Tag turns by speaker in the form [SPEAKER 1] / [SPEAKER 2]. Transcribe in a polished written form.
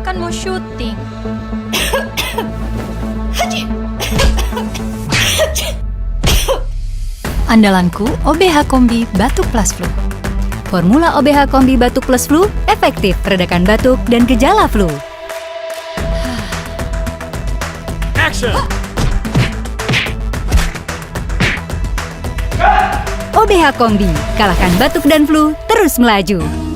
[SPEAKER 1] kan mau syuting. Andalanku OBH Kombi Batuk Plus Flu. Formula OBH Kombi Batuk Plus Flu efektif meredakan batuk dan gejala flu.
[SPEAKER 2] Action!
[SPEAKER 1] OBH Kombi, kalahkan batuk dan flu, terus melaju.